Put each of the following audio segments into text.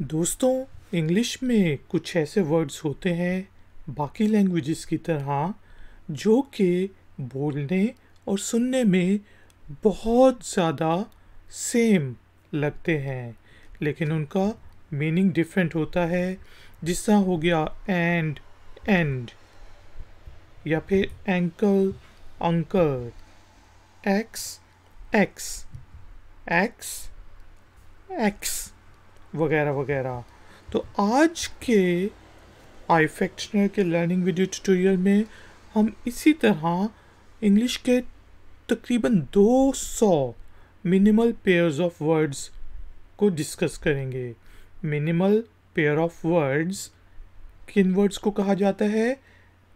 दोस्तों, इंग्लिश में कुछ ऐसे वर्ड्स होते हैं बाकी लैंग्वेजेस की तरह जो कि बोलने और सुनने में बहुत ज़्यादा सेम लगते हैं, लेकिन उनका मीनिंग डिफरेंट होता है। जिस तरह हो गया एंड या फिर ankle, uncle, x, x, x, x वगैरह वगैरह। तो आज के आई फ्रैक्शनर के लर्निंग वीडियो ट्यूटोरियल में हम इसी तरह इंग्लिश के तकरीबन 200 मिनिमल पेयर्स ऑफ वर्ड्स को डिस्कस करेंगे। मिनिमल पेयर ऑफ वर्ड्स किन वर्ड्स को कहा जाता है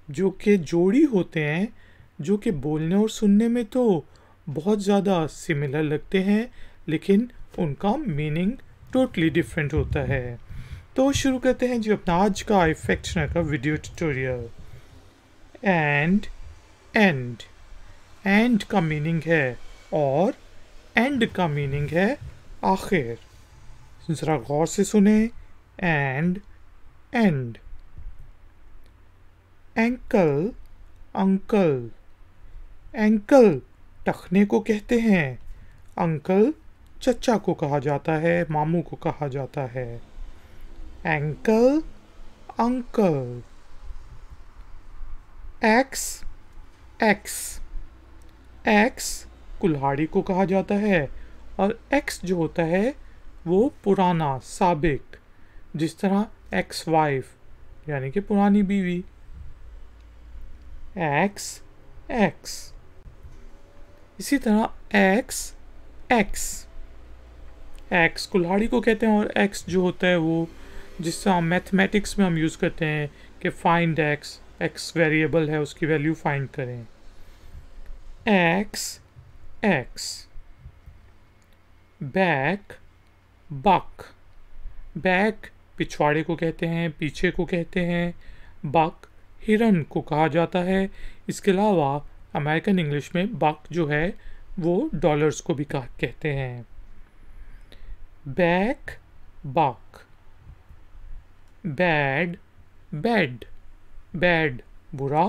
जो कि जोड़ी होते हैं, जो कि बोलने और सुनने में तो बहुत ज़्यादा सिमिलर लगते हैं, लेकिन उनका मीनिंग टोटली डिफरेंट होता है। तो शुरू करते हैं जी अपना आज का आई फ्रैक्शनर का वीडियो ट्यूटोरियल। एंड, एंड का मीनिंग है और एंड का मीनिंग है आखिर। जरा गौर से सुने। End, end. Ankle, uncle. Ankle टखने को कहते हैं। अंकल चचा को कहा जाता है, मामू को कहा जाता है। Ankle, uncle. X, x. X कुल्हाड़ी को कहा जाता है और एक्स जो होता है वो पुराना, साबिक। जिस तरह एक्स वाइफ यानी कि पुरानी बीवी। X, x. इसी तरह एक्स, एक्स। एक्स कुल्हाड़ी को कहते हैं और एक्स जो होता है वो जिस तरह मैथमेटिक्स में हम यूज़ करते हैं कि फाइंड एक्स, एक्स वेरिएबल है उसकी वैल्यू फाइंड करें। X, x. बैक, बक। बैक पिछवाड़े को कहते हैं, पीछे को कहते हैं। बक हिरन को कहा जाता है। इसके अलावा अमेरिकन इंग्लिश में बक जो है वो डॉलर्स को भी कहते हैं। Back, buck. Bad, bed. Bad बुरा,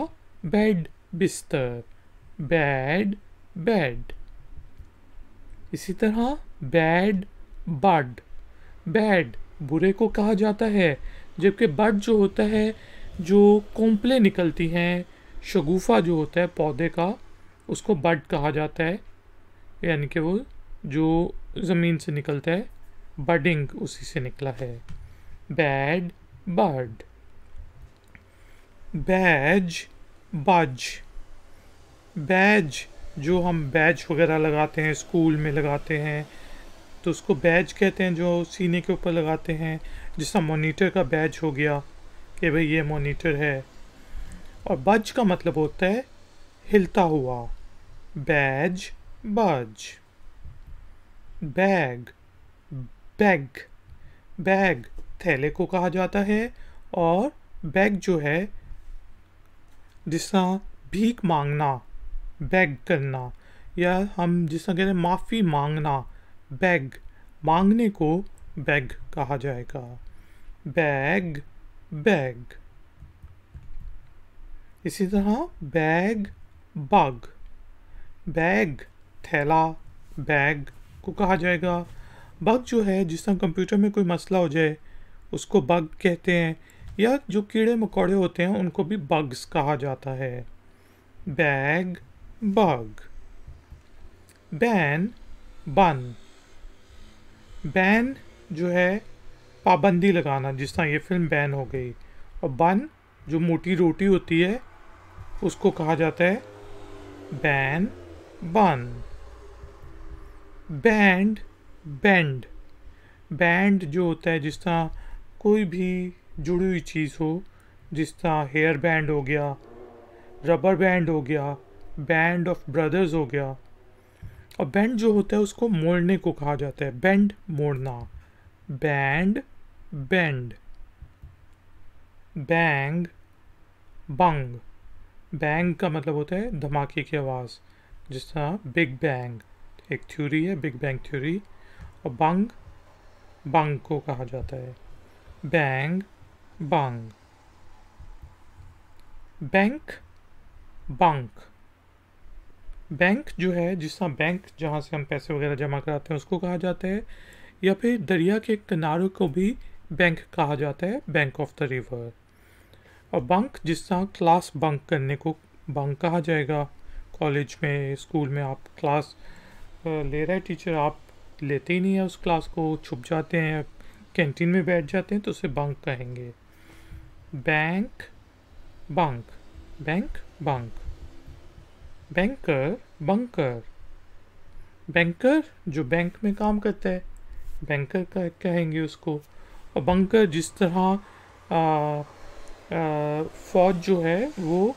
बेड बिस्तर। Bad, bed. इसी तरह बैड, बड। बैड बुरे को कहा जाता है, जबकि बड जो होता है जो कोंपले निकलती हैं, शगुफा जो होता है पौधे का, उसको बड कहा जाता है। यानी कि वो जो ज़मीन से निकलता है, बडिंग उसी से निकला है। बैड, बड। बैज, बज। बैज जो हम बैज वगैरह लगाते हैं, स्कूल में लगाते हैं, तो उसको बैज कहते हैं, जो सीने के ऊपर लगाते हैं। जिसका मॉनिटर का बैज हो गया कि भाई ये मॉनिटर है। और बज का मतलब होता है हिलता हुआ। बैज, बज। Bag, bag. बैग थैले को कहा जाता है और बैग जो है जिसका भीख मांगना, बैग करना, या हम जिसका कहते हैं माफ़ी मांगना, बैग मांगने को बैग कहा जाएगा। Bag, bag. इसी तरह बैग, बग। बैग थैला, बैग को कहा जाएगा। बग जो है जिस तरह कंप्यूटर में कोई मसला हो जाए उसको बग कहते हैं, या जो कीड़े मकोड़े होते हैं उनको भी बग्स कहा जाता है। Bag, bug. बैन, बन। बैन जो है पाबंदी लगाना, जिस तरह ये फिल्म बैन हो गई। और बन जो मोटी रोटी होती है उसको कहा जाता है बैन, बन। Band, band. बैंड जो होता है जिस तरह कोई भी जुड़ी हुई चीज़ हो, जिस तरह हेयर बैंड हो गया, रबर बैंड हो गया, बैंड ऑफ ब्रदर्स हो गया। और बैंड जो होता है उसको मोड़ने को कहा जाता है, बैंड मोड़ना। Band, band. बैंग, बंग। बैंग का मतलब होता है धमाके की आवाज़, जिस तरह बिग बैंग एक थ्योरी है, बिग बैंग थ्योरी। और बंग बंग को कहा जाता है। बैंग, बंग। Bank, bunk. बैंक जो है, जिस तरह बैंक जहाँ से हम पैसे वगैरह जमा कराते हैं उसको कहा जाता है, या फिर दरिया के किनारों को भी बैंक कहा जाता है, बैंक ऑफ द रिवर। और बंक, जिस तरह क्लास बंक करने को बंक कहा जाएगा। कॉलेज में, स्कूल में आप क्लास ले रहा है टीचर, आप लेते ही नहीं है उस क्लास को, छुप जाते हैं, कैंटीन में बैठ जाते हैं, तो उसे बंक कहेंगे। Bank, bunk. Bank, bunk. Banker, bunker. Banker जो बैंक में काम करता है, बैंकर का कहेंगे उसको। और बंकर, जिस तरह फौज जो है वो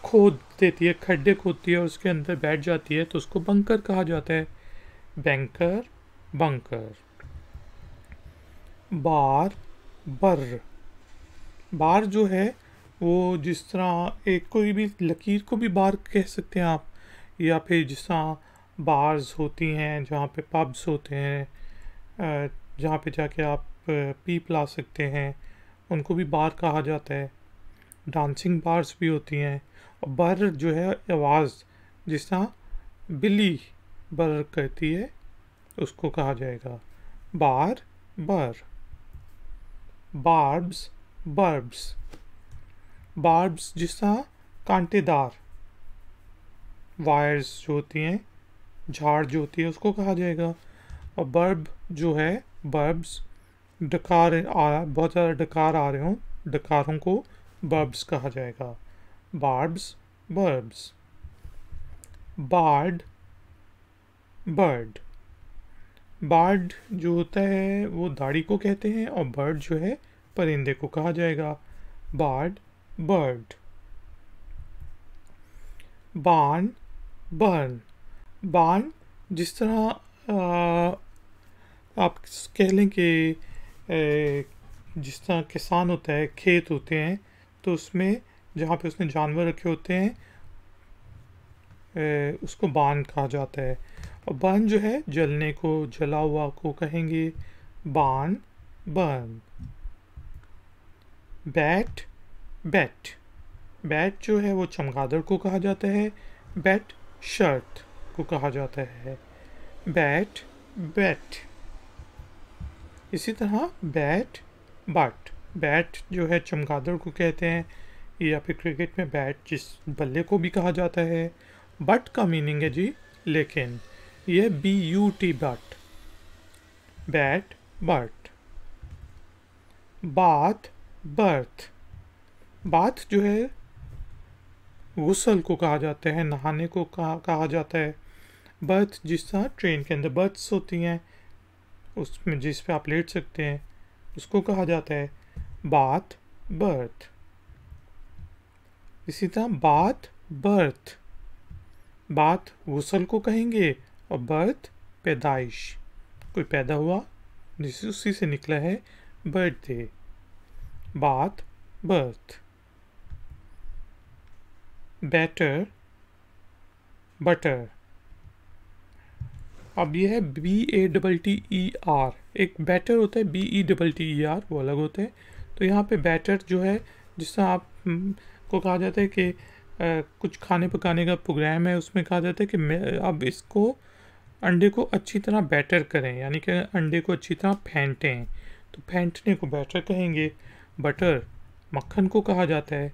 खोद देती है, खड्डे खोदती है और उसके अंदर बैठ जाती है, तो उसको बंकर कहा जाता है। Banker, bunker. बार, बर। बार जो है वो जिस तरह एक कोई भी लकीर को भी बार कह सकते हैं आप, या फिर जिस तरह बार्स होती हैं जहाँ पे पब्स होते हैं, जहाँ पे जाके आप पी पिला सकते हैं, उनको भी बार कहा जाता है। डांसिंग बार्स भी होती हैं। और बर जो है आवाज़, जिस तरह बिल्ली बर करती है, उसको कहा जाएगा। बार, बर। बार्ब्स, बर्ब्स। बार्ब्स जिस तरह कांटेदार वायर्स जो होती हैं, झाड़ जो होती है, उसको कहा जाएगा। और बर्ब जो है, बर्ब्स, डकार बहुत ज़्यादा डकार आ रहे हों, डकारों को बर्ब्स कहा जाएगा। Barbs, burbs. Bard, bird. Bard जो होता है वो दाढ़ी को कहते हैं, और बर्ड जो है परिंदे को कहा जाएगा। Bard, bird. Barn, burn. Barn जिस तरह आप कह लें कि जिस तरह किसान होता है, खेत होते हैं, तो उसमें जहाँ पे उसने जानवर रखे होते हैं उसको बार्न कहा जाता है। और बर्न जो है जलने को, जला हुआ को कहेंगे बार्न, बर्न। Bat, bat. बैट जो है वो चमगादड़ को कहा जाता है। बैट शर्ट को कहा जाता है। Bat, bat. इसी तरह बैट, बट। बैट जो है चमगादड़ को कहते हैं, या फिर क्रिकेट में बैट जिस बल्ले को भी कहा जाता है। बट का मीनिंग है जी लेकिन, ये BUT, but. Bat, but. Bath, birth. Bath जो है गुसल को कहा जाता है, नहाने को कहा जाता है। बर्थ जिस तरह ट्रेन के अंदर बर्थ्स होती हैं, उसमें जिस पे आप लेट सकते हैं, उसको कहा जाता है बाथ, बर्थ। इसी तरह बाथ, बर्थ। बाथ गुसल को कहेंगे, और बर्थ पैदाइश, कोई पैदा हुआ, जिस उसी से निकला है birthday. Bath, birth. Batter, butter. अब ये है BATTER। एक बैटर होता है BETTER, वो अलग होता है। तो यहाँ पे बैटर जो है, जिस तरह आप को कहा जाता है कि कुछ खाने पकाने का प्रोग्राम है, उसमें कहा जाता है कि अब इसको अंडे को अच्छी तरह बैटर करें, यानी कि अंडे को अच्छी तरह फेंटें, तो फेंटने को बैटर कहेंगे। बटर, मक्खन को कहा जाता है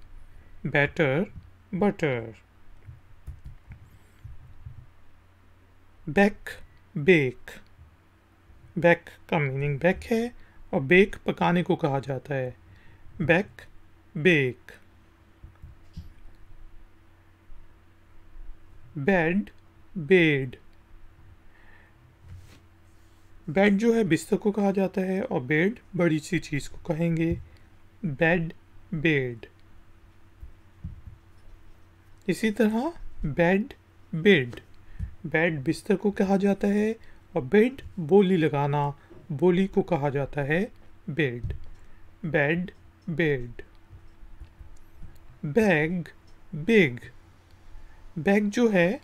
batter, butter. Back, bake. Back का मीनिंग बैक है, और बेक पकाने को कहा जाता है। Back, bake. Bed, bed. Bed जो है बिस्तर को कहा जाता है, और बेड बड़ी सी चीज़ को कहेंगे बेड, बेड। इसी तरह बेड, बेड। बेड बिस्तर को कहा जाता है, और बेड बोली लगाना, बोली को कहा जाता है bed. Bed, bed. Bag, big. Bag जो है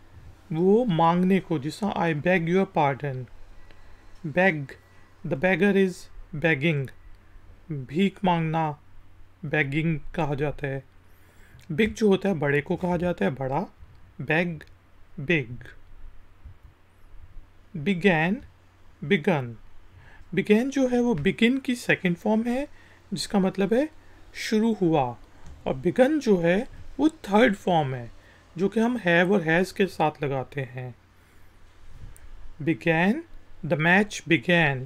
वो मांगने को, जिस आई bag your pardon. Bag the beggar is begging, भीख मांगना begging कहा जाता है। बिग जो होता है बड़े को कहा जाता है बड़ा, beg big। began begun, began जो है वो begin की सेकेंड फॉर्म है जिसका मतलब है शुरू हुआ, और begun जो है वो थर्ड फॉर्म है जो कि हम हैव और हैज़ के साथ लगाते हैं। began, the match began,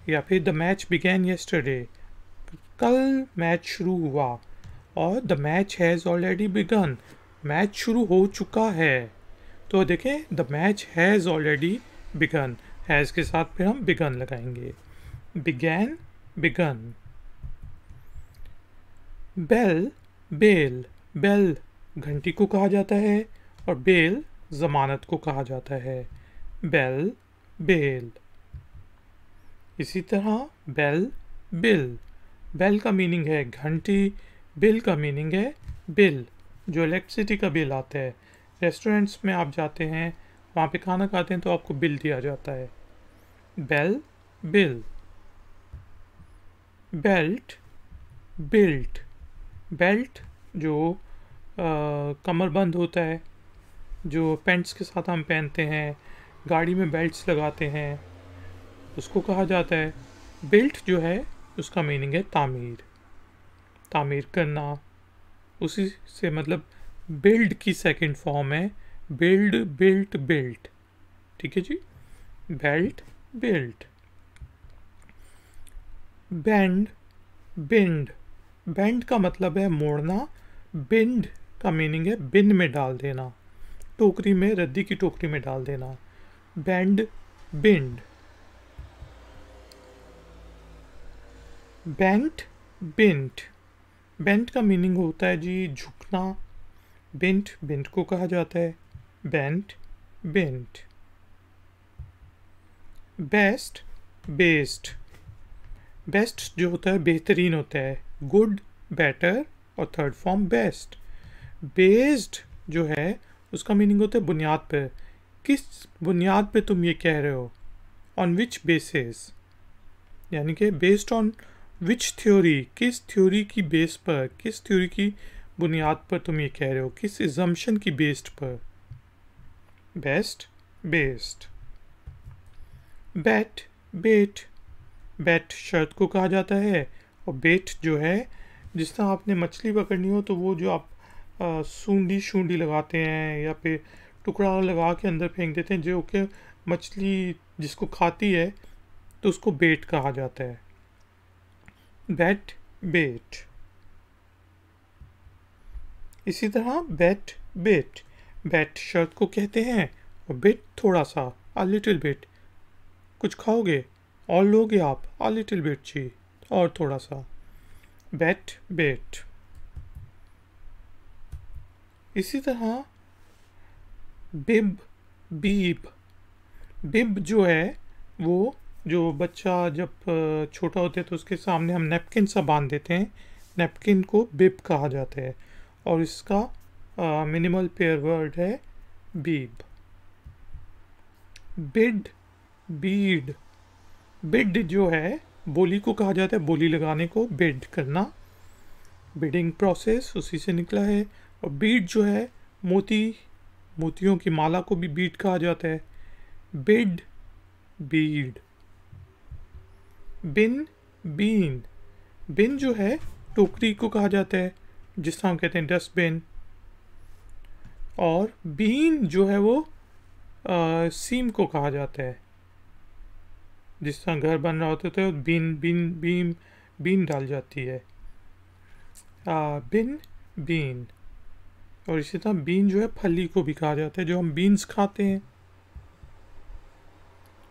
या फिर the match began yesterday, कल मैच शुरू हुआ, और the match has already begun, match शुरू हो चुका है। तो देखें the match has already begun, has के साथ फिर हम begun लगाएंगे। began begun। bell bail, bell घंटी को कहा जाता है और bail जमानत को कहा जाता है। bell bail। इसी तरह bell bill, बेल का मीनिंग है घंटी, बिल का मीनिंग है बिल, जो इलेक्ट्रिसिटी का बिल आता है। रेस्टोरेंट्स में आप जाते हैं, वहाँ पे खाना खाते हैं तो आपको बिल दिया जाता है। Bell bill. Belt built, belt जो कमरबंद होता है, जो पैंट्स के साथ हम पहनते हैं, गाड़ी में बेल्ट्स लगाते हैं, उसको कहा जाता है। बिल्ट जो है उसका मीनिंग है तामीर, तामीर करना, उसी से मतलब बिल्ड की सेकंड फॉर्म है बिल्ड बिल्ट बिल्ट। ठीक है जी, belt built. Bend bind, bend का मतलब है मोड़ना, बिंड का मीनिंग है बिन में डाल देना, टोकरी में, रद्दी की टोकरी में डाल देना। Bend bind. बेंट बिंट, बेंट का मीनिंग होता है जी झुकना, बिंट बिंट को कहा जाता है। बेंट बिंट। बेस्ट बेस्ड, बेस्ट जो होता है बेहतरीन होता है, गुड बेटर और थर्ड फॉर्म बेस्ट। बेस्ड जो है उसका मीनिंग होता है बुनियाद पर, किस बुनियाद पे तुम ये कह रहे हो, ऑन विच बेसिस, यानी कि बेस्ड ऑन विच थ्योरी, किस थ्योरी की बेस पर, किस थ्योरी की बुनियाद पर तुम ये कह रहे हो, किस इजम्पशन की बेस्ड पर। Best based. बैट बेट, बैट शर्त को कहा जाता है, और बेट जो है जिस तरह आपने मछली पकड़नी हो तो वो जो आप सूंडी शूंडी लगाते हैं या फिर टुकड़ा लगा के अंदर फेंक देते हैं, जो कि मछली जिसको खाती है तो उसको बेट कहा जाता है। बैट बेट। इसी तरह बैट बेट, बैट शर्त को कहते हैं और बेट थोड़ा सा, अ लिटिल बिट, कुछ खाओगे और लोगे आप, अ लिटिल बिट जी, और थोड़ा सा। बैट बेट। इसी तरह बिब बीब, बिब जो है वो जो बच्चा जब छोटा होता है तो उसके सामने हम नैपकिन सा बांध देते हैं, नैपकिन को बिब कहा जाता है, और इसका मिनिमल पेयर वर्ड है बीब। बिड बीड, बिड जो है बोली को कहा जाता है, बोली लगाने को बिड करना, बिडिंग प्रोसेस उसी से निकला है। और बीड जो है मोती, मोतियों की माला को भी बीड कहा जाता है। बिड बीड। बिन बीन, बिन जो है टोकरी को कहा जाता है, जिस तरह हम कहते हैं डस्टबिन। और बीन जो है वो सीम को कहा जाता है, जिस तरह घर बन रहा होता है तो बीन बीन बीम बीन डाल जाती है। बिन बीन। और इसी तरह बीन जो है फली को भी कहा जाता है, जो हम बीन्स खाते हैं।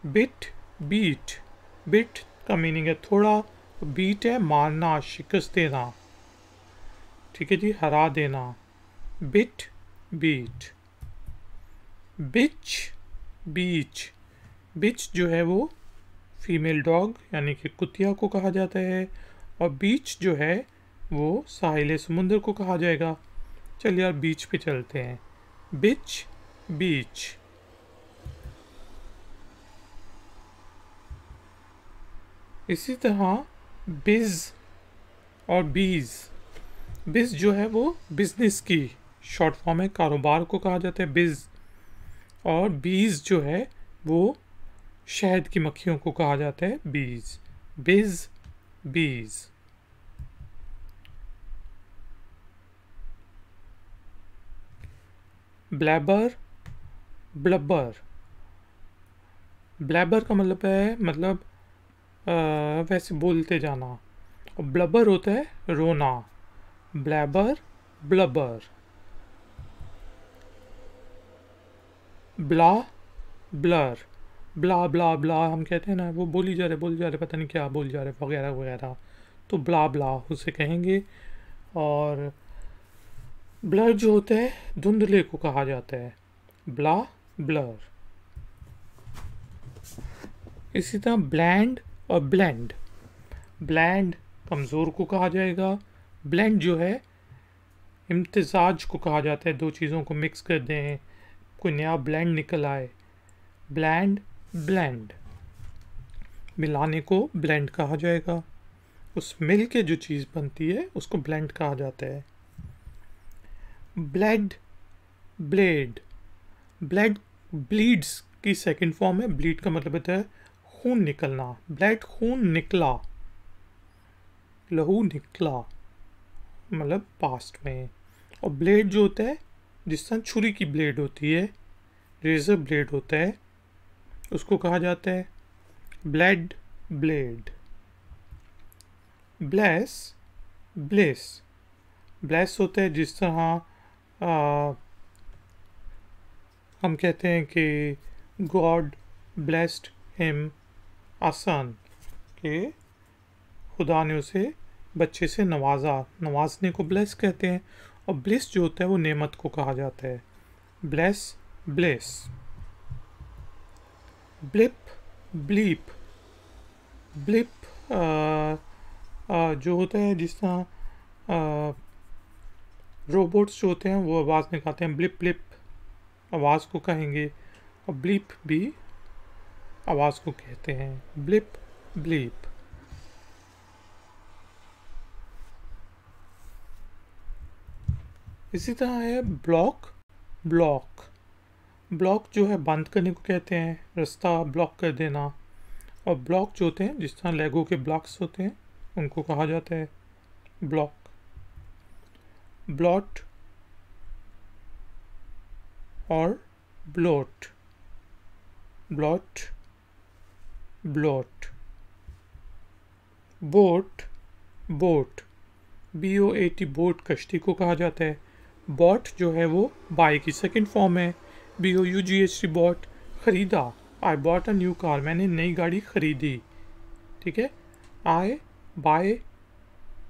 बिट बीट, बिट का मीनिंग है थोड़ा, बीट है मारना, शिकस्त देना, ठीक है जी, हरा देना। Bit beat. बिच बीच, बिच जो है वो फीमेल डॉग यानी कि कुतिया को कहा जाता है, और बीच जो है वो साहिल समुद्र को कहा जाएगा। चलिए यार बीच पे चलते हैं। बिच बीच। इसी तरह बिज और बीज, बिज जो है वो बिजनेस की शॉर्ट फॉर्म है, कारोबार को कहा जाता है बिज, और बीज जो है वो शहद की मक्खियों को कहा जाता है बीज, बिज बीज। ब्लैबर ब्लबर, ब्लैबर का मतलब है मतलब वैसे बोलते जाना, और ब्लबर होता है रोना, ब्लैबर ब्लबर। ब्ला ब्लर, ब्ला ब्ला ब्ला हम कहते हैं ना, वो बोली जा रहे पता नहीं क्या बोल जा रहे वगैरह वगैरह, तो ब्ला ब्ला उसे कहेंगे। और ब्लर जो होता है धुंधले को कहा जाता है, ब्ला ब्लर। इसी तरह ब्लैंड और ब्लेंड, ब्लैंड कमज़ोर को कहा जाएगा, ब्लेंड जो है इम्तिजाज को कहा जाता है, दो चीज़ों को मिक्स कर दें, कोई नया ब्लेंड निकल आए, ब्लैंड ब्लेंड। मिलाने को ब्लेंड कहा जाएगा, उस मिल के जो चीज़ बनती है उसको ब्लेंड कहा जाता है। ब्लड ब्लेड, ब्लड ब्लीड्स की सेकंड फॉर्म है, ब्लीड का मतलब होता है खून निकलना, ब्लड खून निकला, लहू निकला मतलब पास्ट में। और ब्लेड जो होता है जिस तरह छुरी की ब्लेड होती है, रेजर ब्लेड होता है, उसको कहा जाता है blade blade. Bless bless, bless होता है जिस तरह हम कहते हैं कि गॉड ब्लेस्ड हिम अ सन, के खुदा ने उसे बच्चे से नवाजा, नवाजने को ब्लेस कहते हैं। और ब्लेस जो होता है वो नेमत को कहा जाता है, bless bless. Blip bleep, blip जो होता है जिस तरह रोबोट्स जो होते हैं वो आवाज़ निकालते हैं, ब्लिप ब्लिप आवाज़ को कहेंगे, और ब्लीप भी आवाज़ को कहते हैं, ब्लिप ब्लीप। इसी तरह है ब्लॉक ब्लॉक, ब्लॉक जो है बंद करने को कहते हैं, रास्ता ब्लॉक कर देना। और ब्लॉक जो होते हैं जिस तरह लेगो के ब्लॉक्स होते हैं उनको कहा जाता है ब्लॉक। ब्लॉट और bloat, blot bloat. Boat boat, BOAT boat कश्ती को कहा जाता है। बॉट जो है वो बाय की सेकंड फॉर्म है, BOUGHT बॉट, ख़रीदा, I bought a new car, मैंने नई गाड़ी ख़रीदी, ठीक है। I buy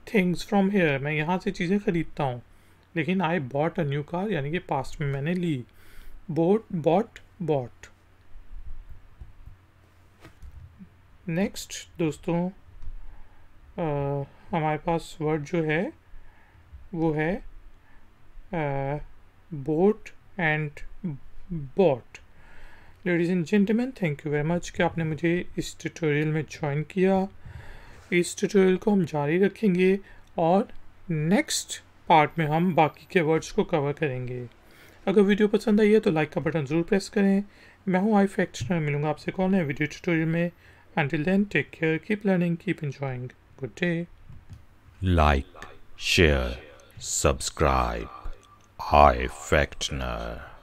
things from here, मैं यहाँ से चीज़ें ख़रीदता हूँ, लेकिन I bought a new car यानी कि पास्ट में मैंने ली। Boat bought bought. नेक्स्ट दोस्तों हमारे पास वर्ड जो है वो है boat and bought. Ladies and gentleman, thank you very much कि आपने मुझे इस ट्यूटोरियल में ज्वाइन किया। इस ट्यूटोरियल को हम जारी रखेंगे और नेक्स्ट पार्ट में हम बाकी के वर्ड्स को कवर करेंगे। अगर वीडियो पसंद आई है तो लाइक का बटन ज़रूर प्रेस करें। मैं हूँ आई फैक्शनर, मिलूँगा आपसे कौन है वीडियो ट्यूटोरियल में। Until then, take care, keep learning, keep enjoying. Good day. Like, share, subscribe. iFactner.